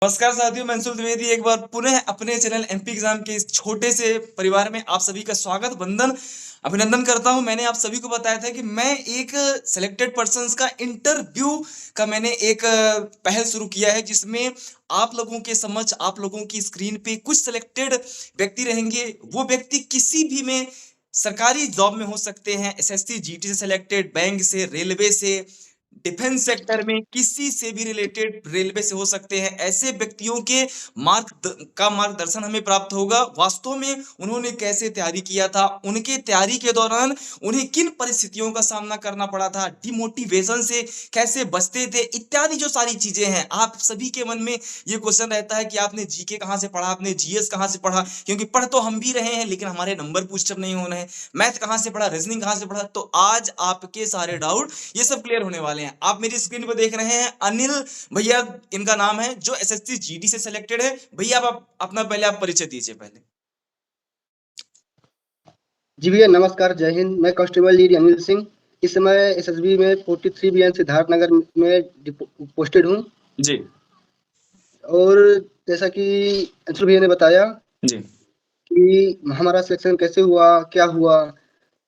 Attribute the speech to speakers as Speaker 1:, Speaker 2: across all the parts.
Speaker 1: नमस्कार साथियों, मैं अंशुल द्विवेदी एक बार पुनः अपने चैनल एमपी एग्जाम के इस छोटे से परिवार में आप सभी का स्वागत, वंदन, अभिनंदन करता हूं। मैंने आप सभी को बताया था कि मैं एक सिलेक्टेड पर्सन्स का इंटरव्यू का मैंने एक पहल शुरू किया है, जिसमें आप लोगों के समझ, आप लोगों की स्क्रीन पे कुछ सिलेक्टेड व्यक्ति रहेंगे। वो व्यक्ति किसी भी में सरकारी जॉब में हो सकते हैं, एसएससी जीटी से सिलेक्टेड, बैंक से, रेलवे से, डिफेंस सेक्टर में, किसी से भी रिलेटेड, रेलवे से हो सकते हैं। ऐसे व्यक्तियों के मार्गदर्शन हमें प्राप्त होगा। वास्तव में उन्होंने कैसे तैयारी किया था, उनके तैयारी के दौरान उन्हें किन परिस्थितियों का सामना करना पड़ा था, डिमोटिवेशन से कैसे बचते थे, इत्यादि जो सारी चीजें हैं। आप सभी के मन में ये क्वेश्चन रहता है कि आपने जीके कहाँ से पढ़ा, आपने जीएस कहाँ से पढ़ा, क्योंकि पढ़ तो हम भी रहे हैं लेकिन हमारे नंबर पुष्टअप नहीं हो रहे हैं। मैथ कहाँ से पढ़ा, रीजनिंग कहाँ से पढ़ा। तो आज आपके सारे डाउट ये सब क्लियर होने वाले हैं। आप मेरी स्क्रीन पर देख रहे हैं अनिल भैया, इनका नाम है, जो एसएससी जीडी से सिलेक्टेड है। भैया आप अपना पहले आप परिचय दीजिए पहले।
Speaker 2: जी भैया नमस्कार, जय हिंद। मैं कांस्टेबल लीड अनिल सिंह इस समय एसएसबी में 43 बीएन सिद्धार्थ नगर में पोस्टेड हूँ।
Speaker 1: जी
Speaker 2: और जैसा कि अंशुल भैया ने बताया
Speaker 1: जी
Speaker 2: कि हमारा सिलेक्शन कैसे हुआ, क्या हुआ,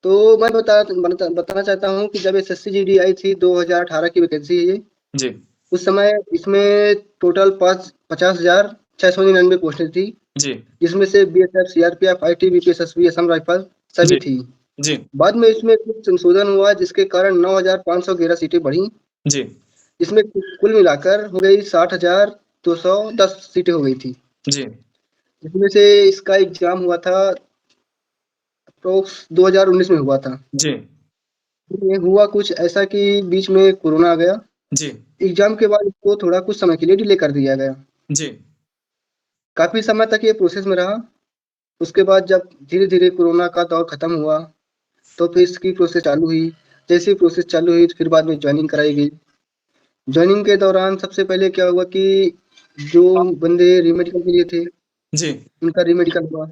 Speaker 2: तो मैं बताना चाहता हूँ कि जब एसएससी जीडी आई थी 2018 की वैकेंसी है ये।
Speaker 1: जी
Speaker 2: उस समय इसमें टोटल 50,699 पोस्टें थी,
Speaker 1: जी
Speaker 2: जिसमें से BSF, CRPF, ITBP, SSB, Assam rifle सभी
Speaker 1: जी
Speaker 2: थी।
Speaker 1: जी
Speaker 2: बाद में इसमें कुछ संशोधन हुआ, जिसके कारण 9,511 सीटें बढ़ी,
Speaker 1: जी
Speaker 2: जिसमें कुल मिलाकर हो गई 60,210 सीटें हो गई थी।
Speaker 1: जी
Speaker 2: जिसमें से इसका एग्जाम हुआ था अप्रोक्स 2019 में हुआ था।
Speaker 1: जी
Speaker 2: ये हुआ कुछ ऐसा कि बीच में कोरोना आ गया।
Speaker 1: जी
Speaker 2: एग्जाम के बाद इसको थोड़ा कुछ समय के लिए डिले कर दिया गया।
Speaker 1: जी
Speaker 2: काफी समय तक ये प्रोसेस में रहा। उसके बाद जब धीरे धीरे कोरोना का दौर खत्म हुआ, तो फिर इसकी प्रोसेस चालू हुई। जैसे ही प्रोसेस चालू हुई, फिर बाद में ज्वाइनिंग कराई गई। ज्वाइनिंग के दौरान सबसे पहले क्या हुआ कि जो बंदे रीमेडिकल के लिए थे,
Speaker 1: जी
Speaker 2: उनका रीमेडिकल हुआ।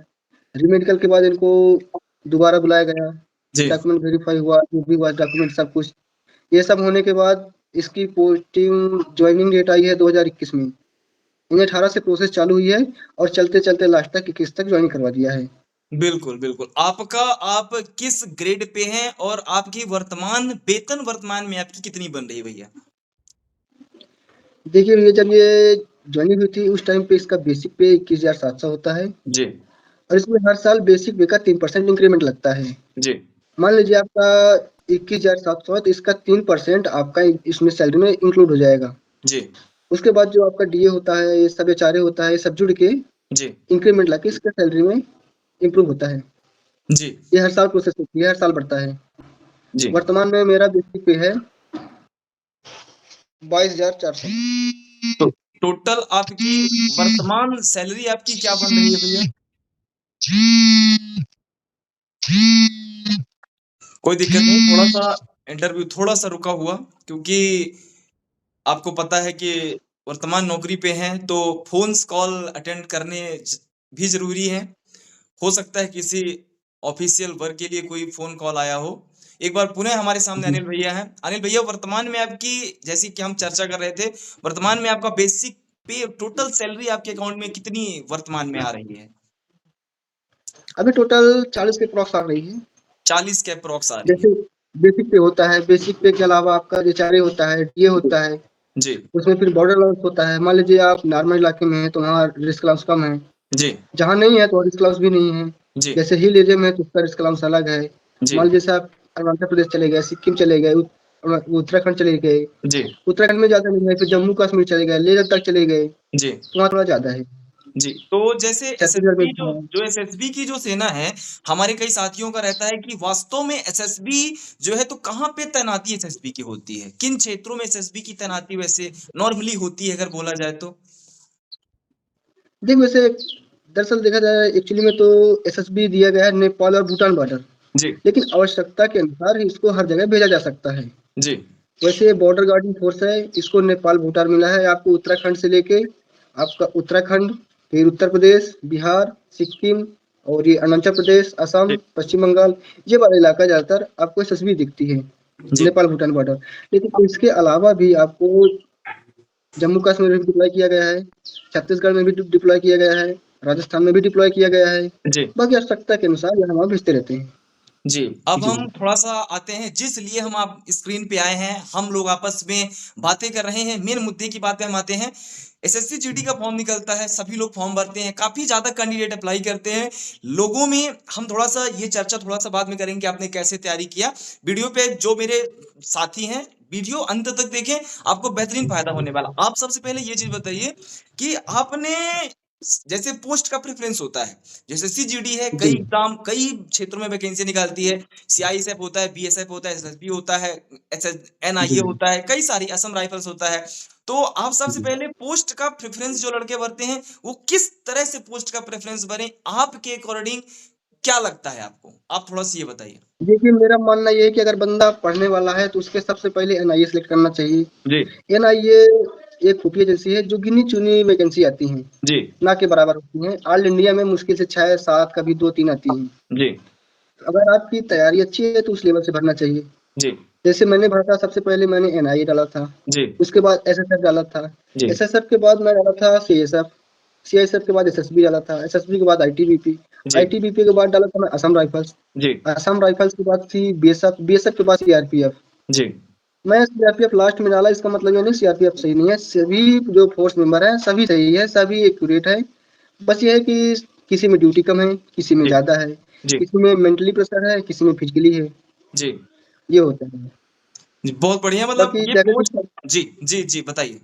Speaker 2: रीमेडिकल के बाद इनको दोबारा बुलाया गया,
Speaker 1: जी
Speaker 2: डॉक्यूमेंट वेरीफाई हुआ, जो भी हुआ डॉक्यूमेंट सब कुछ। ये सब होने के बाद इसकी पोस्टिंग ज्वाइनिंग डेट आई है 2021 में। इन्हें 18 से प्रोसेस चालू हुई है और चलते चलते लास्ट तक 21 तक ज्वाइन करवा दिया है।
Speaker 1: बिल्कुल बिल्कुल। आप किस ग्रेड पे हैं और आपकी वर्तमान में आपकी कितनी बन रही है भैया?
Speaker 2: देखिए भैया, जब ये ज्वाइनिंग हुई थी उस टाइम पे इसका बेसिक पे 21,700 होता है,
Speaker 1: जी
Speaker 2: और इसमें हर साल बेसिक पे का 3% इंक्रीमेंट लगता है।
Speaker 1: जी
Speaker 2: मान लीजिए आपका 21,700 है, तो इसका 3% आपका इसमें सैलरी में इंक्लूड हो जाएगा।
Speaker 1: जी
Speaker 2: उसके बाद जो आपका डीए होता है, ये सब एचआरए होता है, ये सब जुड़ के
Speaker 1: जी
Speaker 2: इंक्रीमेंट लाके इसका सैलरी में इम्प्रूव होता है।
Speaker 1: जी
Speaker 2: ये हर साल प्रोसेस होती है, हर साल बढ़ता है।
Speaker 1: जी
Speaker 2: वर्तमान में मेरा बेसिक पे है 22,400।
Speaker 1: तो टोटल आपकी वर्तमान सैलरी आपकी क्या बन रही है भैया? कोई दिक्कत नहीं, थोड़ा सा इंटरव्यू थोड़ा सा रुका हुआ, क्योंकि आपको पता है कि वर्तमान नौकरी पे हैं तो फोन्स कॉल अटेंड करने भी जरूरी है। हो सकता है किसी ऑफिशियल वर्क के लिए कोई फोन कॉल आया हो। एक बार पुनः हमारे सामने
Speaker 2: जी
Speaker 1: अनिल भैया हैं। अनिल भैया, वर्तमान में आपकी, जैसी कि हम चर्चा कर रहे थे, वर्तमान में आपका बेसिक पे, टोटल सैलरी आपके अकाउंट में कितनी वर्तमान में आ रही है?
Speaker 2: अभी टोटल 40 के क्रॉस आ रही है।
Speaker 1: 40 के अप्रॉक्स आ रही है।
Speaker 2: जैसे बेसिक पे होता है, बेसिक पे के अलावा आपका एचआरए होता है, डीए होता है,
Speaker 1: जी
Speaker 2: उसमें फिर बॉर्डर अलाउंस होता है। मान लीजिए आप नॉर्मल इलाके में हैं तो वहाँ रिस्क अलाउंस कम है,
Speaker 1: जी
Speaker 2: जहाँ नहीं है तो रिस्क अलाउंस भी नहीं है।
Speaker 1: जी
Speaker 2: जैसे हिल एरिया में है तो उसका रिस्क अलाउंस अलग है।
Speaker 1: जी
Speaker 2: मान लीजिए जैसे आप अरुणाचल प्रदेश चले गए, सिक्किम चले गए, उत्तराखंड चले गए।
Speaker 1: जी
Speaker 2: उत्तराखंड में ज़्यादा नहीं है, फिर जम्मू कश्मीर चले गए, लेह लद्दाख चले गए,
Speaker 1: जी
Speaker 2: तो वहाँ थोड़ा ज़्यादा है।
Speaker 1: जी। तो जैसे
Speaker 2: छत्तीसगढ़ में
Speaker 1: एसएसबी,
Speaker 2: भी
Speaker 1: जो
Speaker 2: है।
Speaker 1: जो एसएसबी की जो सेना है, हमारे कई साथियों का रहता है कि वास्तव में एसएसबी जो है तो कहाँ पे तैनाती एसएसबी की होती है, किन क्षेत्रों में एसएसबी की तैनाती वैसे नॉर्मली होती है, अगर बोला जाए तो?
Speaker 2: देखिए वैसे दरअसल देखा जाए एक्चुअली में तो एसएसबी दिया गया है नेपाल और भूटान बॉर्डर,
Speaker 1: जी
Speaker 2: लेकिन आवश्यकता के अनुसार ही इसको हर जगह भेजा जा सकता है।
Speaker 1: जी
Speaker 2: वैसे बॉर्डर गार्डिंग फोर्स है, इसको नेपाल भूटान मिला है। आपको उत्तराखंड से लेके आपका उत्तराखंड, फिर उत्तर प्रदेश, बिहार, सिक्किम, और ये अरुणाचल प्रदेश,
Speaker 1: जी
Speaker 2: असम, पश्चिम बंगाल, ये वाला इलाका ज़्यादातर आपको एसएसबी दिखती है,
Speaker 1: जी
Speaker 2: नेपाल भूटान बॉर्डर। लेकिन इसके अलावा भी आपको जम्मू कश्मीर में भी डिप्लॉय किया गया है, छत्तीसगढ़ में भी डिप्लॉय किया गया है, राजस्थान में भी डिप्लॉय किया गया है।
Speaker 1: जी
Speaker 2: बाकी आवश्यकता के अनुसार यहाँ वहाँ भेजते रहते हैं।
Speaker 1: जी। अब
Speaker 2: जी।
Speaker 1: हम थोड़ा सा आते हैं जिस लिए हम आप स्क्रीन पे आए हैं, हम लोग आपस में बातें कर रहे हैं, मेन मुद्दे की बात पे हम आते हैं। एसएससी जीडी का फॉर्म निकलता है, सभी लोग फॉर्म भरते हैं, काफी ज्यादा कैंडिडेट अप्लाई करते हैं। लोगों में हम थोड़ा सा ये चर्चा थोड़ा सा बाद में करेंगे कि आपने कैसे तैयारी किया। वीडियो पे जो मेरे साथी हैं, वीडियो अंत तक देखें, आपको बेहतरीन फायदा होने वाला। आप सबसे पहले ये चीज बताइए कि आपने जैसे पोस्ट का प्रेफरेंस होता है, जैसे सीजीडी है, कई
Speaker 2: जी।
Speaker 1: एग्जाम कई क्षेत्रों में वैकेंसी निकालती है। सीआईएसएफ होता है, बीएसएफ होता है, एसएसबी होता है, एनआईए
Speaker 2: जी।
Speaker 1: होता है, कई सारी असम राइफल्स होता है। तो आप सबसे
Speaker 2: जी।
Speaker 1: पहले पोस्ट का प्रेफरेंस जो लड़के भरते हैं, वो किस तरह से पोस्ट का प्रेफरेंस भरें, आपके अकॉर्डिंग क्या लगता है आपको? आप थोड़ा सा ये बताइए।
Speaker 2: देखिए, मेरा मानना ये है कि अगर बंदा पढ़ने वाला है तो उसके सबसे पहले एनआईए सेलेक्ट करना चाहिए।
Speaker 1: जी
Speaker 2: एनआईए एक खुफिया एजेंसी है जो गिनी-चुनी वैकेंसी आती हैं,
Speaker 1: जी
Speaker 2: ना के बराबर होती हैं। ऑल इंडिया में मुश्किल से 6-7 कभी 2-3 आती हैं।
Speaker 1: जी
Speaker 2: अगर आपकी तैयारी अच्छी है तो उस लेवल से भरना चाहिए।
Speaker 1: जी
Speaker 2: जैसे मैंने भरा था, सबसे पहले मैंने एनआईए डाला था,
Speaker 1: जी
Speaker 2: उसके बाद एसएसएफ डाला था,
Speaker 1: जी
Speaker 2: एसएसएफ के बाद मैं डाला था सीएसएफ, सीआईएसएफ के बाद एसएसबी डाला था, एसएसबी के बाद आईटीबीपी,
Speaker 1: जी
Speaker 2: आईटीबीपी के बाद डाला था मैं असम राइफल्स,
Speaker 1: जी
Speaker 2: असम राइफल्स के बाद थी बीएसएफ, बीएसएफ के बाद सीआरपीएफ।
Speaker 1: जी
Speaker 2: मैं सीआरपीएफ लास्ट में डाला, इसका मतलब ये नहीं सीआरपीएफ सही नहीं है, सभी जो फोर्स मेंबर हैं सभी सही है, सभी एक्यूरेट है। बस ये है कि किसी में ड्यूटी कम है, किसी में
Speaker 1: जी
Speaker 2: ज़्यादा है,
Speaker 1: जी
Speaker 2: किसी में मेंटली प्रेशर है, किसी में फिजिकली है,
Speaker 1: जी
Speaker 2: ये होता है।
Speaker 1: जी, बहुत बढ़िया। मतलब
Speaker 2: बाकी
Speaker 1: ये
Speaker 2: जगह के
Speaker 1: पोस्ट।
Speaker 2: हिसाब
Speaker 1: जी जी जी बताइए।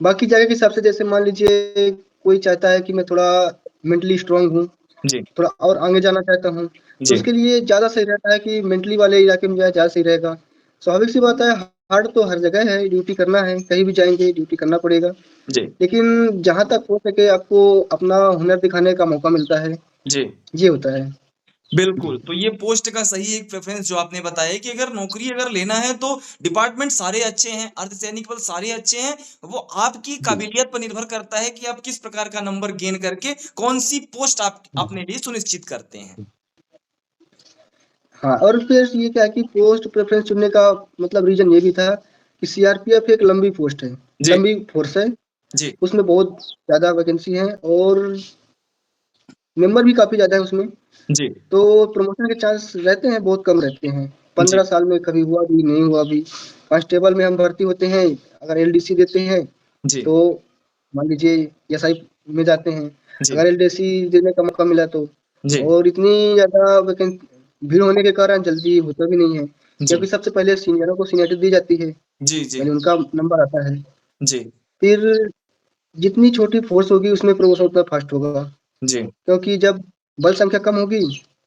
Speaker 2: बाकी जगह के हिसाब से जैसे मान लीजिए कोई चाहता है कि मैं थोड़ा मेंटली स्ट्रांग हूँ,
Speaker 1: जी
Speaker 2: थोड़ा और आगे जाना चाहता हूँ, तो
Speaker 1: जी
Speaker 2: उसके लिए ज़्यादा सही रहता है कि मेंटली वाले इलाके में जाए, ज़्यादा सही रहेगा। स्वाभाविक सी बात है, हार्ड तो हर जगह है, ड्यूटी करना है, कहीं भी जाएँगे ड्यूटी करना पड़ेगा।
Speaker 1: जी
Speaker 2: लेकिन जहाँ तक हो सके आपको अपना हुनर दिखाने का मौका मिलता है,
Speaker 1: जी
Speaker 2: ये होता है।
Speaker 1: बिल्कुल।
Speaker 2: जी।
Speaker 1: तो ये पोस्ट का सही एक प्रेफ़रेंस जो आपने बताया कि अगर नौकरी अगर लेना है तो डिपार्टमेंट सारे अच्छे हैं, अर्धसैनिक बल सारे अच्छे हैं। वो आपकी
Speaker 2: जी।
Speaker 1: काबिलियत पर निर्भर करता है कि आप किस प्रकार का नंबर गेन करके कौन-सी पोस्ट आप
Speaker 2: जी।
Speaker 1: अपने लिए सुनिश्चित करते हैं।
Speaker 2: हाँ, और फिर ये क्या है कि पोस्ट प्रेफ़रेंस चुनने का मतलब रीज़न ये भी था कि सीआरपीएफ एक लंबी पोस्ट है,
Speaker 1: जी,
Speaker 2: लंबी फ़ोर्स है,
Speaker 1: जी,
Speaker 2: उसमें बहुत ज़्यादा वैकेंसी है और मेंबर भी काफ़ी ज़्यादा है उसमें,
Speaker 1: जी,
Speaker 2: तो प्रमोशन के चांस रहते हैं, बहुत कम रहते हैं।
Speaker 1: जी,
Speaker 2: 15 साल में कभी हुआ भी, नहीं हुआ भी। कांस्टेबल में हम भर्ती होते हैं, अगर एलडीसी देते हैं,
Speaker 1: जी,
Speaker 2: तो मान लीजिए एसआई में जाते हैं,
Speaker 1: जी,
Speaker 2: अगर एलडीसी देने का मौका मिला तो।
Speaker 1: जी,
Speaker 2: और इतनी ज़्यादा भीड़ होने के कारण जल्दी होता भी नहीं है,
Speaker 1: जी,
Speaker 2: क्योंकि सबसे पहले सीनियरों को सीनियरिटी दी जाती है,
Speaker 1: जी, जी,
Speaker 2: पहले उनका नंबर आता है।
Speaker 1: जी,
Speaker 2: फिर जितनी छोटी फ़ोर्स होगी उसमें प्रमोशन उतना फ़ास्ट होगा,
Speaker 1: जी,
Speaker 2: क्योंकि जब बल संख्या कम होगी,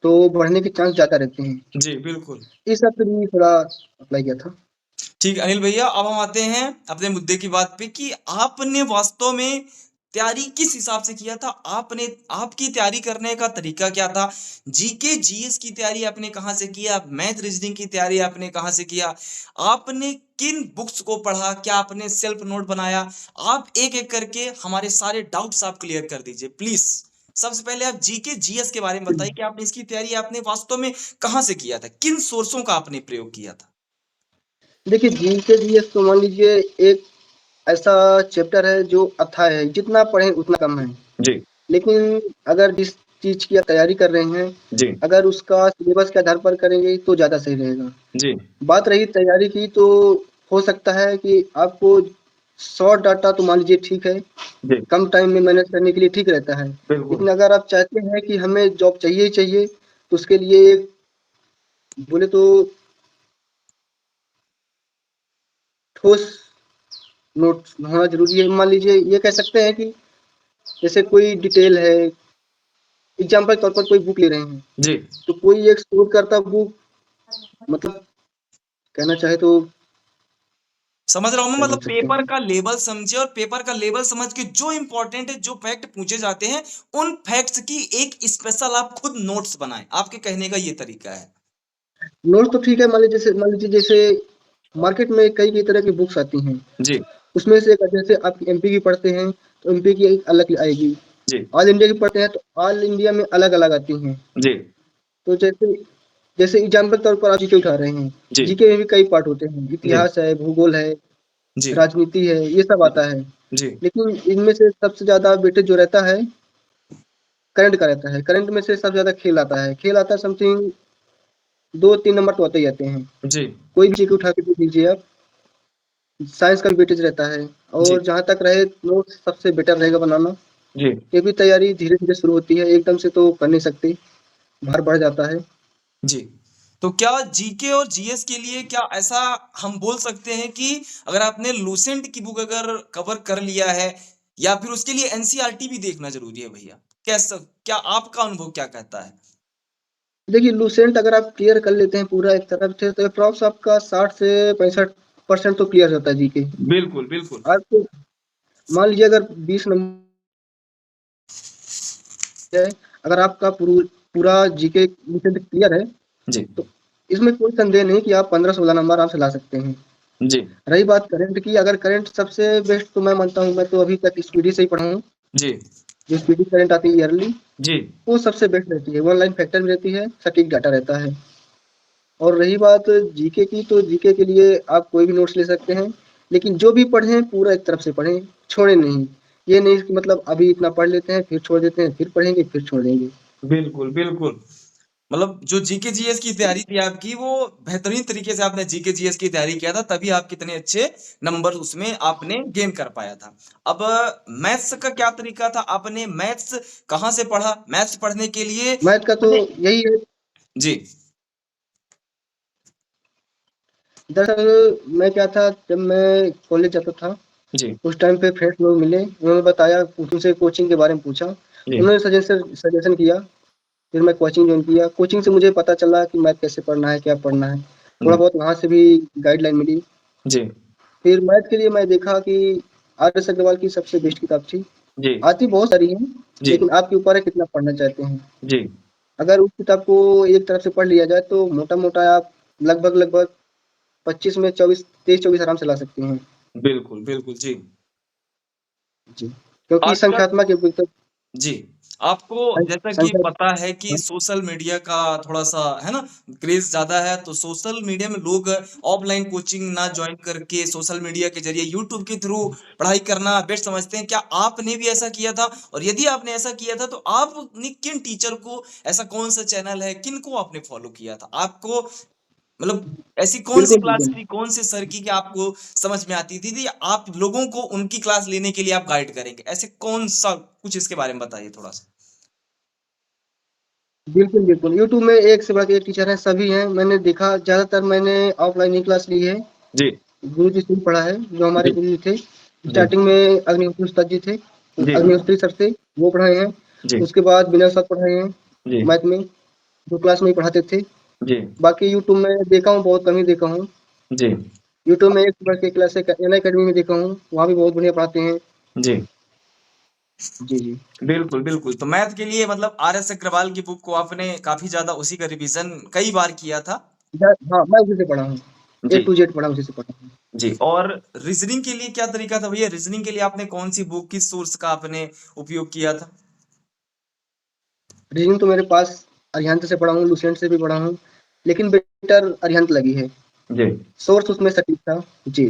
Speaker 2: तो बढ़ने के चांस ज़्यादा रहते हैं।
Speaker 1: जी, बिल्कुल।
Speaker 2: इस हिसाब से भी थोड़ा अप्लाई किया था।
Speaker 1: ठीक है, अनिल भैया, अब हम आते हैं अपने मुद्दे की बात पे कि आपने वास्तव में तैयारी किस हिसाब से किया था? आपने आपकी तैयारी करने का तरीका क्या था? जीके, जीएस की तैयारी आपने कहाँ से किया? मैथ रीजनिंग की तैयारी आपने कहाँ से किया? आपने किन बुक्स को पढ़ा? क्या आपने सेल्फ नोट बनाया? आप एक-एक करके हमारे सारे डाउट्स आप क्लियर कर दीजिए, प्लीज़। सबसे पहले आप जीके, जीएस के बारे में बताइए कि आपने इसकी तैयारी आपने वास्तव में कहाँ से किया था? किन सोर्सों का आपने प्रयोग किया था?
Speaker 2: देखिए, जीके जीएस तो मान लीजिए एक ऐसा चैप्टर है जो अथाह है, जितना पढ़ें उतना कम है।
Speaker 1: जी,
Speaker 2: लेकिन अगर जिस चीज़ की आप तैयारी कर रहे हैं,
Speaker 1: जी,
Speaker 2: अगर उसका सिलेबस के आधार पर करेंगे तो ज़्यादा सही रहेगा।
Speaker 1: जी।
Speaker 2: बात रही तैयारी की, तो हो सकता है कि आपको शॉर्ट डाटा तो मान लीजिए ठीक है,
Speaker 1: जी,
Speaker 2: कम टाइम में मैनेज करने के लिए ठीक रहता है।
Speaker 1: बिल्कुल।
Speaker 2: लेकिन अगर आप चाहते हैं कि हमें जॉब चाहिए ही चाहिए, तो उसके लिए बोले तो ठोस नोट्स होना ज़रूरी है। मान लीजिए ये कह सकते हैं कि जैसे कोई डिटेल है, एग्ज़ाम्पल के तौर पर कोई बुक ले रहे हैं,
Speaker 1: जी,
Speaker 2: तो कोई एक शोधकर्ता बुक मतलब कहना चाहे तो
Speaker 1: समझ रहा हूँ मैं,
Speaker 2: क्या बोल
Speaker 1: मतलब
Speaker 2: सकते
Speaker 1: पेपर
Speaker 2: हैं?
Speaker 1: का लेवल समझे और पेपर का लेवल समझ के जो इम्पोर्टेंट है, जो फैक्ट पूछे जाते हैं, उन फैक्ट्स की एक स्पेशल आप खुद नोट्स बनाएँ। आपके कहने का ये तरीका है।
Speaker 2: नोट्स तो ठीक है, मान लीजिए जैसे मार्केट में कई-कई तरह की बुक्स आती हैं।
Speaker 1: जी,
Speaker 2: उसमें से एक जैसे आप एमपी की पढ़ते हैं, तो एमपी की एक अलग आएगी।
Speaker 1: जी,
Speaker 2: ऑल इंडिया की पढ़ते हैं, तो ऑल इंडिया में अलग-अलग आती हैं।
Speaker 1: जी,
Speaker 2: तो जैसे जैसे एग्ज़ाम्पल के तौर पर आप जीके उठा रहे हैं,
Speaker 1: जी,
Speaker 2: जीके में भी कई पार्ट होते हैं,
Speaker 1: जी,
Speaker 2: इतिहास है, भूगोल है,
Speaker 1: जी,
Speaker 2: राजनीति है, ये सब
Speaker 1: जी,
Speaker 2: आता है।
Speaker 1: जी,
Speaker 2: लेकिन इनमें से सबसे ज़्यादा वेटेज जो रहता है, करंट का रहता है। करंट में से सबसे ज़्यादा खेल आता है। खेल आता है समथिंग 2-3 नंबर तो आते ही आते हैं।
Speaker 1: जी,
Speaker 2: कोई भी चीज़ उठा के देख लीजिए आप, साइंस का भी वेटेज रहता है
Speaker 1: जी,
Speaker 2: और जहाँ तक रहे नोट्स सबसे बेटर रहेगा बनाना।
Speaker 1: जी,
Speaker 2: ये भी तैयारी धीरे-धीरे शुरू होती है, एकदम से तो कर नहीं सकते, भार बढ़ जाता है।
Speaker 1: जी। तो क्या जीके और जीएस के लिए क्या ऐसा हम बोल सकते हैं कि अगर आपने लूसेंट की बुक अगर कवर कर लिया है या फिर उसके लिए एनसीईआरटी भी देखना ज़रूरी है भैया? कैसा क्या आपका अनुभव क्या कहता है?
Speaker 2: देखिए लूसेंट अगर आप क्लियर कर लेते हैं पूरा एक तरफ से तो अप्रॉक्स आपका 60 से 65% तो क्लियर होता है जीके।
Speaker 1: बिल्कुल, बिल्कुल।
Speaker 2: आपको मान लीजिए अगर 20 नंबर है, अगर आपका पूरा जीके लूसेंट क्लियर है,
Speaker 1: जी,
Speaker 2: तो इसमें कोई संदेह नहीं कि आप 15-16 नंबर आराम से ला सकते हैं।
Speaker 1: जी,
Speaker 2: रही बात करंट की, अगर करंट सबसे बेस्ट तो मैं मानता हूँ, मैं तो अभी तक स्पीडी से ही पढ़ा हूँ।
Speaker 1: जी,
Speaker 2: जो स्पीडी करंट आती है ईयरली,
Speaker 1: जी,
Speaker 2: वो सबसे बेस्ट रहती है। वन लाइन फैक्टर भी रहती है, सटीक डाटा रहता है। और रही बात जीके की, तो जीके के लिए आप कोई भी नोट्स ले सकते हैं, लेकिन जो भी पढ़ें पूरा एक तरफ से पढ़ें, छोड़ें नहीं। ये नहीं कि मतलब अभी इतना पढ़ लेते हैं, फिर छोड़ देते हैं, फिर पढ़ेंगे, फिर छोड़ देंगे।
Speaker 1: बिल्कुल, बिल्कुल। मतलब जो जीके जीएस की तैयारी थी आपकी वो बेहतरीन तरीके से आपने जीके जीएस की तैयारी किया था तभी आप कितने अच्छे नंबर उसमें आपने गेन कर पाया था। अब मैथ्स का क्या तरीका था? आपने मैथ्स कहाँ से पढ़ा? मैथ्स पढ़ने के लिए
Speaker 2: मैथ का तो
Speaker 1: अपने
Speaker 2: यही है।
Speaker 1: जी,
Speaker 2: दरअसल मैं क्या था, जब मैं कॉलेज जाता था,
Speaker 1: जी,
Speaker 2: उस टाइम पे फ्रेंड्स लोग मिले, उन्होंने बताया, उनसे कोचिंग के बारे में पूछा।
Speaker 1: जी,
Speaker 2: उन्होंने सजेशन किया, फिर मैं कोचिंग जॉइन किया। कोचिंग से मुझे पता चला कि मैथ कैसे पढ़ना है, क्या पढ़ना है। थोड़ा
Speaker 1: जी,
Speaker 2: बहुत वहाँ से भी गाइडलाइन मिली।
Speaker 1: जी,
Speaker 2: फिर मैथ के लिए मैं देखा कि आर.एस. अग्रवाल की सबसे बेस्ट किताब थी।
Speaker 1: जी,
Speaker 2: आती बहुत सारी हैं,
Speaker 1: जी,
Speaker 2: लेकिन आपके ऊपर है कितना पढ़ना चाहते हैं।
Speaker 1: जी,
Speaker 2: अगर उस किताब को एक तरफ से पढ़ लिया जाए तो मोटा-मोटा आप लगभग 25 में 24 23-24 आराम से ला सकते हैं।
Speaker 1: बिल्कुल, बिल्कुल, जी।
Speaker 2: जी, क्योंकि
Speaker 1: आजकल
Speaker 2: संख्यात्मक एक तो
Speaker 1: जी, आपको जैसा कि
Speaker 2: संख्या
Speaker 1: पता है कि
Speaker 2: हाँ,
Speaker 1: सोशल मीडिया का थोड़ा-सा है ना क्रेज़ ज़्यादा है, तो सोशल मीडिया में लोग ऑफ़लाइन कोचिंग ना जॉइन करके सोशल मीडिया के ज़रिए यूट्यूब के थ्रू पढ़ाई करना बेस्ट समझते हैं। क्या आपने भी ऐसा किया था? और यदि आपने ऐसा किया था, तो आपने किन टीचर को ऐसा कौन-सा चैनल है, किनको आपने फ़ॉलो किया था? आपको मतलब ऐसी कौन-सी
Speaker 2: बिल्कुल,
Speaker 1: क्लास
Speaker 2: बिल्कुल।
Speaker 1: थी, कौन-से सर की कि आपको समझ में आती थी या आप लोगों को उनकी क्लास लेने के लिए आप गाइड करेंगे? ऐसे कौन-सा कुछ इसके बारे में बताइए थोड़ा-सा?
Speaker 2: बिल्कुल, बिल्कुल। यूट्यूब में एक से बढ़ के एक टीचर हैं, सभी हैं। मैंने देखा ज़्यादातर मैंने ऑफ़लाइन ही क्लास ली है।
Speaker 1: जी,
Speaker 2: गुरुजी से ही पढ़ा है, जो हमारे
Speaker 1: जी,
Speaker 2: गुरुजी थे।
Speaker 1: जी,
Speaker 2: स्टार्टिंग में अग्निहोत्री उस्ताद जी थे,
Speaker 1: जी,
Speaker 2: अग्निहोत्री सर से, वो पढ़ाए हैं।
Speaker 1: जी,
Speaker 2: उसके बाद विनय सर पढ़ाए हैं,
Speaker 1: जी,
Speaker 2: मैथ में, जो क्लास में ही पढ़ाते थे।
Speaker 1: जी,
Speaker 2: बाकी यूट्यूब में देखा हूँ, बहुत कम ही देखा हूँ।
Speaker 1: जी,
Speaker 2: यूट्यूब में एक से बढ़ के क्लास है, एन अकेडमी में देखा हूँ, वहाँ भी बहुत बढ़िया पढ़ाते हैं।
Speaker 1: जी।
Speaker 2: जी, जी।
Speaker 1: बिल्कुल, बिल्कुल। तो मैथ के लिए मतलब आर.एस. अग्रवाल की बुक को आपने काफ़ी ज़्यादा उसी का रिवीज़न कई बार किया था।
Speaker 2: हाँ, मैं उसी से पढ़ा हूँ। ए
Speaker 1: जी,
Speaker 2: टू जेड पढ़ा उसी से पढ़ा हूँ।
Speaker 1: जी। और रीज़निंग के लिए क्या तरीका था भैया? रीज़निंग के लिए आपने कौन-सी बुक, किस सोर्स का आपने उपयोग किया था?
Speaker 2: रीज़निंग तो मेरे पास अरिहंत से पढ़ा हूँ, लुसेंट से भी पढ़ा हूँ, लेकिन बेटर अरिहंत लगी है।
Speaker 1: जी।
Speaker 2: सोर्स उसमें सटीक था। जी,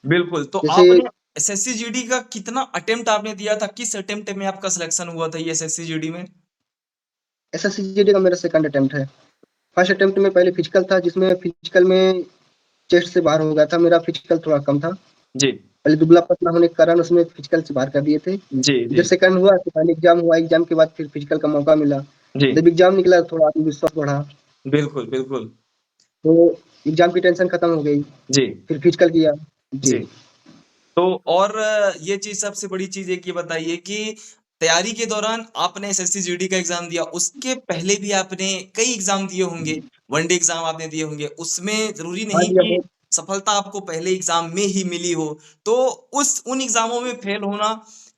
Speaker 1: बिल्कुल, तो
Speaker 2: जैसे
Speaker 1: आपने एसएससी जीडी का कितना अटेम्प्ट आपने दिया था? किस अटेम्प्ट में आपका सिलेक्शन हुआ था ये एसएससी जीडी में?
Speaker 2: एसएससी जीडी का मेरा सेकंड अटेम्प्ट है। फर्स्ट अटेम्प्ट में पहले फिजिकल था, जिसमें फिजिकल में चेस्ट से बाहर हो गया था, मेरा फिजिकल थोड़ा कम था।
Speaker 1: जी,
Speaker 2: पहले दुबला-पतला होने के कारण उसमें फिजिकल से बाहर कर दिए थे।
Speaker 1: जी,
Speaker 2: जब
Speaker 1: जी,
Speaker 2: सेकंड हुआ तो पहले एग्ज़ाम हुआ, एग्ज़ाम के बाद फिर फिजिकल का मौका मिला।
Speaker 1: जी।
Speaker 2: जब एग्ज़ाम निकला थोड़ा आत्मविश्वास बढ़ा,
Speaker 1: बिल्कुल, बिल्कुल।
Speaker 2: तो एग्ज़ाम की टेंशन खत्म हो गई,
Speaker 1: जी,
Speaker 2: फिर फिजिकल किया। जी।
Speaker 1: जी। तो और ये चीज़ सबसे बड़ी चीज़ एक ये बताइए कि तैयारी के दौरान आपने एसएससी जीडी का एग्ज़ाम दिया, उसके पहले भी आपने कई एग्ज़ाम दिए होंगे, वन डे एग्ज़ाम आपने दिए होंगे, उसमें ज़रूरी
Speaker 2: हाँ
Speaker 1: नहीं
Speaker 2: जी,
Speaker 1: कि
Speaker 2: अब
Speaker 1: सफलता आपको पहले एग्ज़ाम में ही मिली हो। तो उन एग्ज़ामों में फेल होना,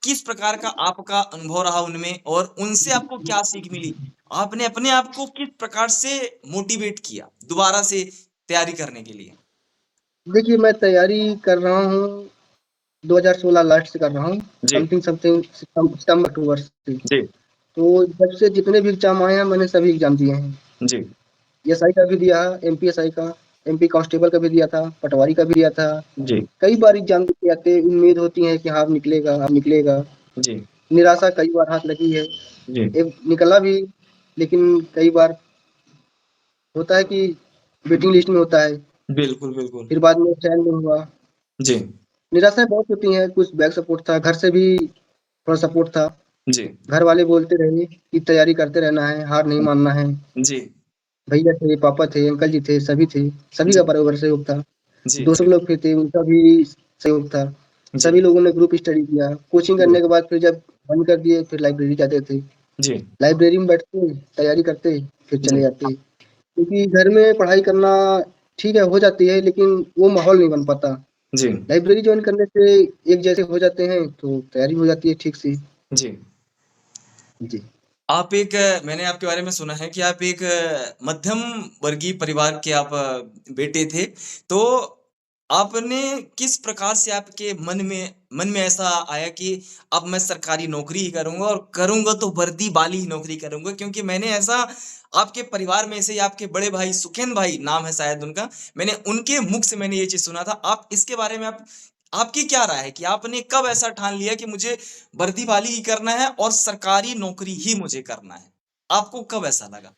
Speaker 1: किस प्रकार का आपका अनुभव रहा उनमें और उनसे आपको क्या सीख मिली? आपने अपने आप को किस प्रकार से मोटिवेट किया, दोबारा से तैयारी करने के लिए?
Speaker 2: देखिए मैं तैयारी कर रहा हूँ 2016 लास्ट से कर रहा हूँ,
Speaker 1: जी,
Speaker 2: समथिंग समथिंग सितंबर-अक्टूबर से।
Speaker 1: जी,
Speaker 2: तो जब से जितने भी एग्ज़ाम आए हैं, मैंने सभी एग्ज़ाम दिए हैं।
Speaker 1: जी,
Speaker 2: एएसआई का भी दिया है, एमपीएसआई का, एमपी कांस्टेबल का भी दिया था, पटवारी का भी दिया था।
Speaker 1: जी,
Speaker 2: कई बार एग्ज़ाम देके आते हैं, उम्मीद होती है कि हाँ, अब निकलेगा, अब निकलेगा।
Speaker 1: जी,
Speaker 2: निराशा कई बार हाथ लगी है,
Speaker 1: जी,
Speaker 2: एक निकला भी, लेकिन कई बार होता है कि वेटिंग लिस्ट में होता है,
Speaker 1: बिल्कुल, बिल्कुल।
Speaker 2: फिर बाद में चयन नहीं हुआ।
Speaker 1: जी,
Speaker 2: निराशाएँ बहुत होती हैं, कुछ बैक सपोर्ट था, घर से भी थोड़ा सपोर्ट था।
Speaker 1: जी,
Speaker 2: घर वाले बोलते रहे कि तैयारी करते रहना है, हार नहीं मानना है।
Speaker 1: जी,
Speaker 2: भैया थे, पापा थे, अंकल जी थे, सभी
Speaker 1: जी,
Speaker 2: का बराबर सहयोग था।
Speaker 1: जी,
Speaker 2: दोस्त
Speaker 1: जी,
Speaker 2: लोग भी थे, उनका भी सहयोग था।
Speaker 1: जी,
Speaker 2: सभी लोगों ने ग्रुप स्टडी किया। कोचिंग
Speaker 1: जी,
Speaker 2: करने के बाद फिर जब बंद कर दिए, फिर लाइब्रेरी जाते थे।
Speaker 1: जी,
Speaker 2: लाइब्रेरी में बैठते, तैयारी करते, फिर
Speaker 1: जी,
Speaker 2: चले जाते। क्योंकि घर में पढ़ाई करना ठीक है, हो जाती है, लेकिन वो माहौल नहीं बन पाता।
Speaker 1: जी,
Speaker 2: लाइब्रेरी जॉइन करने से एक जैसे हो जाते हैं, तो तैयारी हो जाती है ठीक से।
Speaker 1: जी।
Speaker 2: जी।
Speaker 1: आप एक मैंने आपके बारे में सुना है कि आप एक मध्यम वर्गीय परिवार के आप बेटे थे। तो आपने किस प्रकार से आपके मन में ऐसा आया कि अब मैं सरकारी नौकरी ही करूँगा और करूँगा तो वर्दी वाली ही नौकरी करूँगा? क्योंकि मैंने ऐसा आपके परिवार में से ही आपके बड़े भाई सुखेन भाई नाम है शायद उनका, मैंने उनके मुख से मैंने ये चीज़ सुना था। आप इसके बारे में आपकी क्या राय है कि आपने कब ऐसा ठान लिया कि मुझे वर्दी वाली ही करना है और सरकारी नौकरी ही मुझे करना है? आपको कब ऐसा लगा?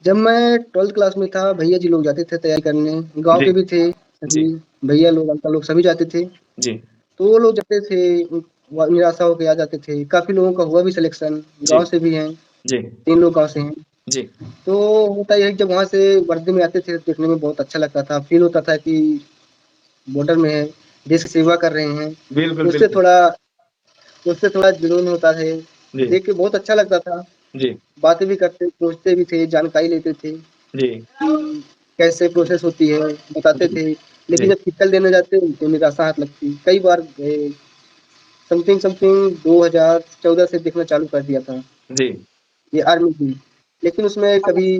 Speaker 2: जब मैं 12th क्लास में था, भैया जी लोग जाते थे तैयारी करने, गाँव
Speaker 1: जी,
Speaker 2: के भी थे
Speaker 1: जी,
Speaker 2: सभी, भैया लोग, अंकल लोग सभी जाते थे।
Speaker 1: जी,
Speaker 2: तो वो लोग जाते थे, निराशा होके आ जाते थे। काफ़ी लोगों का हुआ भी सिलेक्शन,
Speaker 1: जी,
Speaker 2: गाँव से भी हैं,
Speaker 1: जी,
Speaker 2: 3 लोग गाँव से हैं।
Speaker 1: जी।
Speaker 2: तो होता ये है कि जब वहाँ से वर्दी में आते थे, तो देखने में बहुत अच्छा लगता था, फ़ील होता था कि बॉर्डर में हैं, देश की सेवा कर रहे हैं।
Speaker 1: बिल्कुल,
Speaker 2: तो
Speaker 1: बिल्कुल।
Speaker 2: उससे थोड़ा जुनून होता है,
Speaker 1: जी,
Speaker 2: देख के बहुत अच्छा लगता था।
Speaker 1: जी,
Speaker 2: बातें भी करते, पूछते भी थे, जानकारी लेते थे
Speaker 1: जी,
Speaker 2: कि कैसे प्रोसेस होती है, बताते
Speaker 1: जी,
Speaker 2: थे।
Speaker 1: जी,
Speaker 2: लेकिन जब फिजिकल देने जाते तो निराशा हाथ लगती। कई बार गए, समथिंग 2014 से देखना चालू कर दिया था,
Speaker 1: जी,
Speaker 2: ये आर्मी की। लेकिन उसमें कभी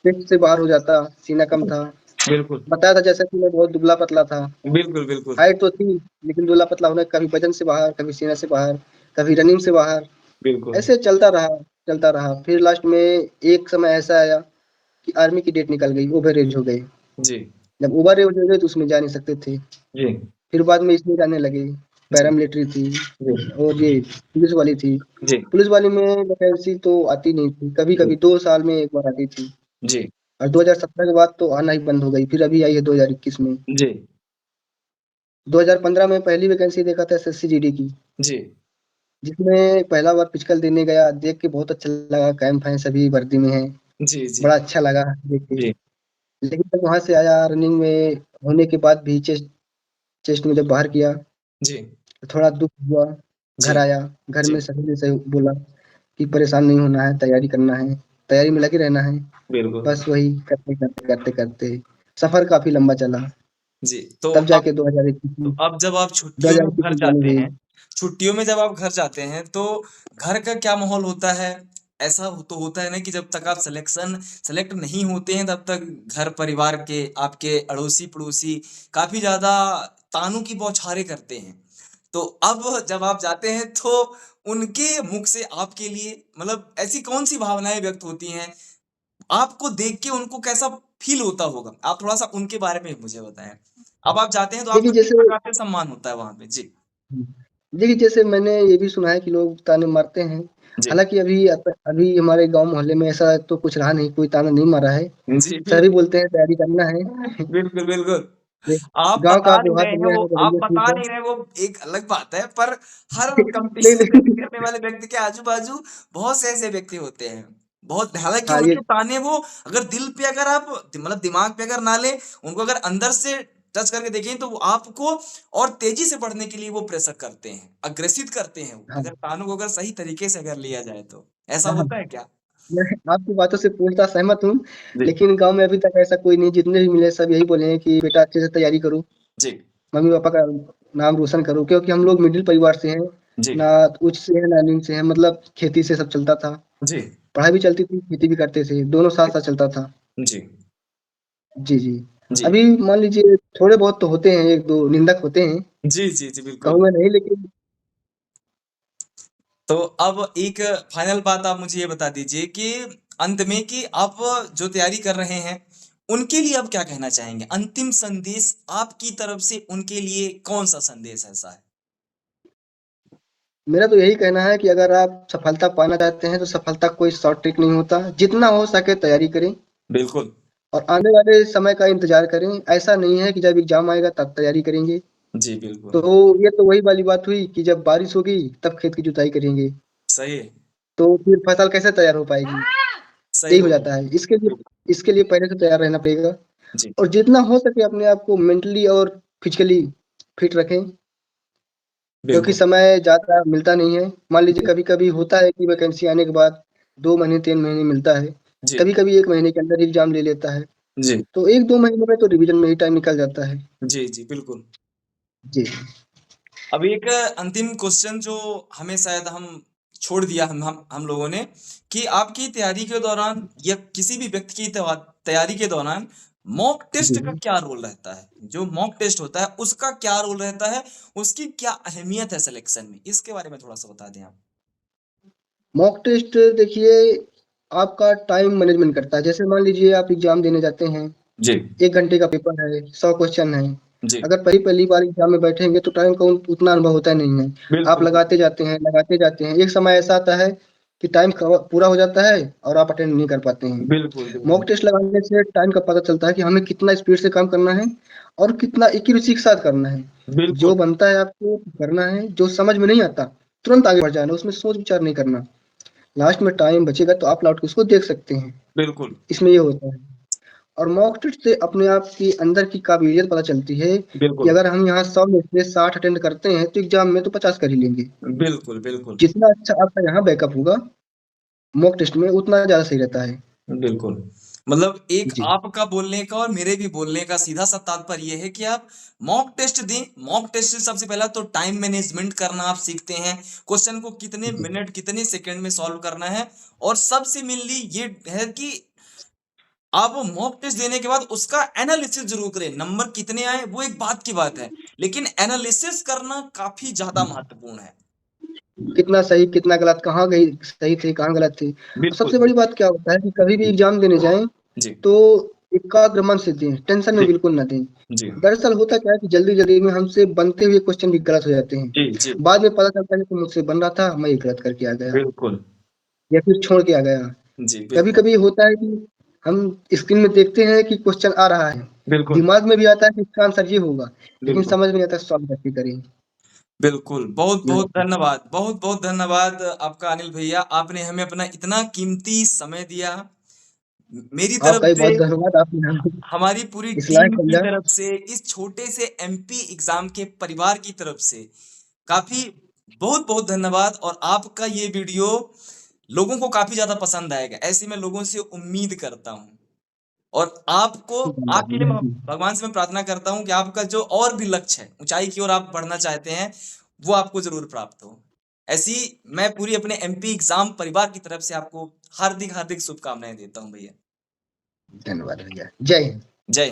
Speaker 2: पेट से बाहर हो जाता, सीना कम था।
Speaker 1: बिल्कुल,
Speaker 2: बताया था जैसा कि मैं बहुत दुबला-पतला था।
Speaker 1: बिल्कुल, बिल्कुल,
Speaker 2: हाइट तो थी, लेकिन दुबला-पतला होना, कभी वज़न से बाहर, कभी सीना से बाहर, कभी रनिंग से बाहर।
Speaker 1: बिल्कुल।
Speaker 2: ऐसे चलता रहा, चलता रहा। फिर लास्ट में एक समय ऐसा आया कि आर्मी की डेट निकल गई, ओवर एज हो गए।
Speaker 1: जी,
Speaker 2: जब ओवर एज हो गए तो उसमें जा नहीं सकते थे।
Speaker 1: जी,
Speaker 2: फिर बाद में इसमें जाने लगे,
Speaker 1: जी,
Speaker 2: पैरामिलिट्री थी
Speaker 1: जी,
Speaker 2: और ये पुलिस वाली थी।
Speaker 1: जी,
Speaker 2: पुलिस वाली में वैकेंसी तो आती नहीं थी,
Speaker 1: जी,
Speaker 2: कभी-कभी 2 साल में 1 बार आती थी
Speaker 1: जी,
Speaker 2: और 2017 के बाद तो आना ही बंद हो गई, फिर अभी आई है 2021 में।
Speaker 1: जी,
Speaker 2: 2015 में पहली वैकेंसी देखा था एसएससी जीडी की,
Speaker 1: जी,
Speaker 2: जिसमें पहला बार फिजिकल देने गया, देख के बहुत अच्छा लगा, कैंप हैं, सभी वर्दी में हैं,
Speaker 1: जी, जी,
Speaker 2: बड़ा अच्छा लगा देख के।
Speaker 1: जी,
Speaker 2: लेकिन जब वहाँ से आया, रनिंग में होने के बाद भी चेस्ट चेस्ट में जब बाहर किया,
Speaker 1: जी,
Speaker 2: तो थोड़ा दुःख हुआ, घर
Speaker 1: जी,
Speaker 2: आया, घर में
Speaker 1: जी,
Speaker 2: सभी ने सही बोला कि परेशान नहीं होना है, तैयारी करना है, तैयारी में लगे रहना है।
Speaker 1: बिल्कुल।
Speaker 2: बस वही करते सफ़र काफ़ी लंबा चला,
Speaker 1: जी, तो
Speaker 2: तब
Speaker 1: अब
Speaker 2: जाके 2021
Speaker 1: तो
Speaker 2: में
Speaker 1: अब जब आप छुट्टियों में
Speaker 2: 2021
Speaker 1: घर
Speaker 2: में जॉइनिंग
Speaker 1: जाते
Speaker 2: हुई।
Speaker 1: हैं छुट्टियों में जब आप घर जाते हैं, तो घर का क्या माहौल होता है? ऐसा तो होता है ना कि जब तक आप सेलेक्ट नहीं होते हैं, तब तक घर परिवार के, आपके अड़ोसी-पड़ोसी काफ़ी ज़्यादा तानों की बौछारें करते हैं। तो अब जब आप जाते हैं, तो उनके मुख से आपके लिए मतलब ऐसी कौन-सी भावनाएँ व्यक्त होती हैं? आपको देख के उनको कैसा फ़ील होता होगा? आप थोड़ा-सा उनके बारे में मुझे बताएँ। अब आप जाते हैं तो
Speaker 2: देखिए
Speaker 1: आपका किस
Speaker 2: जैसे
Speaker 1: प्रकार से सम्मान होता है वहाँ पे? जी।
Speaker 2: हुँ, देखिए जैसे मैंने ये भी सुना है कि लोग ताने मारते हैं।
Speaker 1: जी।
Speaker 2: हालाँकि अभी हमारे गाँव मोहल्ले में ऐसा तो कुछ रहा नहीं, कोई ताना नहीं मारा है।
Speaker 1: जी,
Speaker 2: सभी
Speaker 1: बिल्कुल।
Speaker 2: बोलते हैं तैयारी करना है।
Speaker 1: बिल्कुल, बिल्कुल।
Speaker 2: ये
Speaker 1: आप
Speaker 2: गाँव का
Speaker 1: बता नहीं
Speaker 2: व्यवहार
Speaker 1: रहे हैं
Speaker 2: बढ़िया
Speaker 1: वो
Speaker 2: है तो
Speaker 1: आप
Speaker 2: रहिए ठीक
Speaker 1: बता
Speaker 2: है।
Speaker 1: नहीं रहे वो एक अलग बात है, पर हर
Speaker 2: नहीं,
Speaker 1: कॉम्पिटिशन फेस
Speaker 2: नहीं।
Speaker 1: करने वाले व्यक्ति के आजू-बाजू बहुत से ऐसे व्यक्ति होते हैं। बहुत हालाँकि
Speaker 2: हाँ, ये
Speaker 1: उनके ताने वो अगर दिल पे अगर आप मतलब दिमाग पे अगर ना लें, उनको अगर अंदर से टच करके देखें तो वो आपको और तेज़ी से बढ़ने के लिए वो प्रेशर करते हैं, अग्रेसित करते हैं वो।
Speaker 2: हाँ,
Speaker 1: अगर तानों को अगर सही तरीके से अगर लिया जाए तो। ऐसा
Speaker 2: हाँ, हाँ।
Speaker 1: होता है क्या?
Speaker 2: मैं आपकी बातों से पूर्णतः सहमत हूँ,
Speaker 1: जी,
Speaker 2: लेकिन गाँव में अभी तक ऐसा कोई नहीं, जितने भी मिले सब यही बोले हैं कि बेटा अच्छे से तैयारी करो,
Speaker 1: जी,
Speaker 2: मम्मी-पापा का नाम रोशन करो क्योंकि हम लोग मिडिल परिवार से हैं,
Speaker 1: जी,
Speaker 2: ना उच्च से हैं, ना निम्न से हैं, मतलब खेती से सब चलता था।
Speaker 1: जी,
Speaker 2: पढ़ाई भी चलती थी, खेती भी करते थे, दोनों साथ-साथ चलता था।
Speaker 1: जी,
Speaker 2: जी, जी।
Speaker 1: जी।
Speaker 2: अभी मान लीजिए थोड़े बहुत तो होते हैं, 1-2 निंदक होते हैं,
Speaker 1: जी, जी, जी, बिल्कुल।
Speaker 2: कहूँगा नहीं लेकिन
Speaker 1: तो अब एक फाइनल बात आप मुझे ये बता दीजिए कि अंत में कि आप जो तैयारी कर रहे हैं, उनके लिए आप क्या कहना चाहेंगे? अंतिम संदेश आपकी तरफ से उनके लिए कौन-सा संदेश ऐसा है?
Speaker 2: मेरा तो यही कहना है कि अगर आप सफलता पाना चाहते हैं तो सफलता कोई शॉर्ट ट्रिक नहीं होता। जितना हो सके तैयारी करें
Speaker 1: बिल्कुल।
Speaker 2: और आने वाले समय का इंतज़ार करें। ऐसा नहीं है कि जब एग्ज़ाम आएगा तब तैयारी करेंगे।
Speaker 1: जी, बिल्कुल।
Speaker 2: तो ये तो वही वाली बात हुई कि जब बारिश होगी तब खेत की जुताई करेंगे।
Speaker 1: सही है,
Speaker 2: तो फिर फसल कैसे तैयार हो पाएगी?
Speaker 1: सही
Speaker 2: यही हो
Speaker 1: बोल
Speaker 2: जाता है। इसके लिए पहले से तैयार रहना पड़ेगा
Speaker 1: जी,
Speaker 2: और जितना हो सके अपने आप को मेंटली और फिज़िकली फिट रखें, क्योंकि
Speaker 1: बिल्कुल।
Speaker 2: समय ज़्यादा मिलता नहीं है। मान लीजिए
Speaker 1: जी,
Speaker 2: कभी-कभी होता है कि वैकेंसी आने के बाद 2 महीने, 3 महीने मिलता है।
Speaker 1: जी,
Speaker 2: कभी-कभी 1 महीने के अंदर ही एग्ज़ाम ले लेता है।
Speaker 1: जी,
Speaker 2: तो 1-2 महीने में तो रिवीज़न में ही टाइम निकल जाता है।
Speaker 1: जी, जी, बिल्कुल।
Speaker 2: जी।
Speaker 1: अब एक अंतिम क्वेश्चन जो हमें शायद हम छोड़ दिया हम लोगों ने कि आपकी तैयारी के दौरान या किसी भी व्यक्ति की तैयारी के दौरान मॉक टेस्ट का
Speaker 2: जी।
Speaker 1: क्या रोल रहता है? जो मॉक टेस्ट होता है उसका क्या रोल रहता है? उसकी क्या अहमियत है सिलेक्शन में? इसके बारे में थोड़ा-सा बता दें आप।
Speaker 2: मॉक टेस्ट देखिए आपका टाइम मैनेजमेंट करता है। जैसे मान लीजिए आप एग्ज़ाम देने जाते हैं,
Speaker 1: जी,
Speaker 2: 1 घंटे का पेपर है, 100 क्वेश्चन हैं।
Speaker 1: जी,
Speaker 2: अगर पहली बार एग्ज़ाम में बैठेंगे तो टाइम का उतना अनुभव होता नहीं है। आप
Speaker 1: बिल्कुल,
Speaker 2: लगाते जाते हैं। एक समय ऐसा आता है कि टाइम पूरा हो जाता है और आप अटेंड नहीं कर पाते हैं।
Speaker 1: बिल्कुल,
Speaker 2: मॉक
Speaker 1: बिल्कुल,
Speaker 2: टेस्ट लगाने से टाइम का पता चलता है कि हमें कितना स्पीड से काम करना है और कितना एक्यूरेसी के साथ करना है।
Speaker 1: बिल्कुल,
Speaker 2: जो बनता है आपको करना है, जो समझ में नहीं आता, तुरंत आगे बढ़ जाना, उसमें सोच-विचार नहीं करना। लास्ट में टाइम बचेगा तो आप लौट के उसको देख सकते हैं।
Speaker 1: बिल्कुल,
Speaker 2: इसमें ये होता है। और मॉक टेस्ट से अपने आप की अंदर की काबिलियत पता चलती है कि
Speaker 1: बिल्कुल,
Speaker 2: अगर हम यहाँ 100 में से 60 अटेंड करते हैं तो एग्ज़ाम में तो 50 कर ही लेंगे।
Speaker 1: बिल्कुल, बिल्कुल।
Speaker 2: जितना अच्छा आपका यहाँ बैकअप होगा, मॉक टेस्ट में उतना ज़्यादा सही रहता है।
Speaker 1: बिल्कुल। मतलब एक
Speaker 2: जी।
Speaker 1: आपका बोलने का और मेरे भी बोलने का सीधा-सा तात्पर्य ये है कि आप मॉक टेस्ट दें। मॉक टेस्ट से सबसे पहला तो टाइम मैनेजमेंट करना आप सीखते हैं। क्वेश्चन को कितने
Speaker 2: जी।
Speaker 1: मिनट, कितने सेकंड में सॉल्व करना है और सबसे मेनली ये है कि आप मॉक टेस्ट देने के बाद उसका एनालिसिस ज़रूर करें। नंबर कितने आए वो एक बात की बात है, लेकिन एनालिसिस करना काफ़ी ज़्यादा महत्वपूर्ण है।
Speaker 2: कितना सही, कितना गलत, कहाँ गई सही थी, कहाँ गलत थी। और
Speaker 1: बिल्कुल,
Speaker 2: सबसे बड़ी
Speaker 1: बिल्कुल।
Speaker 2: बात क्या होता है कि कभी भी
Speaker 1: जी,
Speaker 2: एग्ज़ाम देने जाएँ,
Speaker 1: जी,
Speaker 2: तो एकाग्र मन से दें, टेंशन में
Speaker 1: जी,
Speaker 2: बिल्कुल ना दें।
Speaker 1: जी,
Speaker 2: दरअसल होता क्या है कि जल्दी-जल्दी में हमसे बनते हुए क्वेश्चन भी गलत हो जाते हैं।
Speaker 1: जी, जी,
Speaker 2: बाद में पता चलता है कि मुझसे बन रहा था, मैं ही गलत करके आ गया
Speaker 1: बिल्कुल।
Speaker 2: या फिर छोड़ के आ गया।
Speaker 1: जी, बिल्कुल,
Speaker 2: कभी-कभी होता है कि हम स्क्रीन में देखते हैं कि क्वेश्चन आ रहा है,
Speaker 1: बिल्कुल,
Speaker 2: दिमाग में भी आता है कि इसका आंसर ये होगा, लेकिन
Speaker 1: बिल्कुल।
Speaker 2: समझ में नहीं आता सॉल्व कैसे करें।
Speaker 1: बिल्कुल,
Speaker 2: ये
Speaker 1: बहुत-बहुत
Speaker 2: होता है।
Speaker 1: धन्यवाद। बहुत-बहुत धन्यवाद आपका अनिल भैया, आपने हमें अपना इतना कीमती समय दिया। मेरी तरफ
Speaker 2: आपका भी
Speaker 1: से,
Speaker 2: बहुत धन्यवाद, आपने हमें
Speaker 1: हमारी पूरी
Speaker 2: इस लायक
Speaker 1: टीम की
Speaker 2: समझा।
Speaker 1: तरफ से, इस छोटे से एमपी एग्ज़ाम के परिवार की तरफ से काफ़ी बहुत-बहुत धन्यवाद और आपका ये वीडियो लोगों को काफ़ी ज़्यादा पसंद आएगा, ऐसी मैं लोगों से उम्मीद करता हूँ। और आपको
Speaker 2: धन्यवाद,
Speaker 1: आपके लिए
Speaker 2: मैं
Speaker 1: मैं
Speaker 2: भी।
Speaker 1: भगवान से मैं प्रार्थना करता हूँ कि आपका जो और भी लक्ष्य है, ऊँचाई की ओर आप बढ़ना चाहते हैं, वो आपको ज़रूर प्राप्त हो। ऐसी मैं पूरी अपने एमपी एग्ज़ाम परिवार की तरफ से आपको हार्दिक-हार्दिक शुभकामनाएँ देता हूँ भैया।
Speaker 2: धन्यवाद भैया। जय हिंद।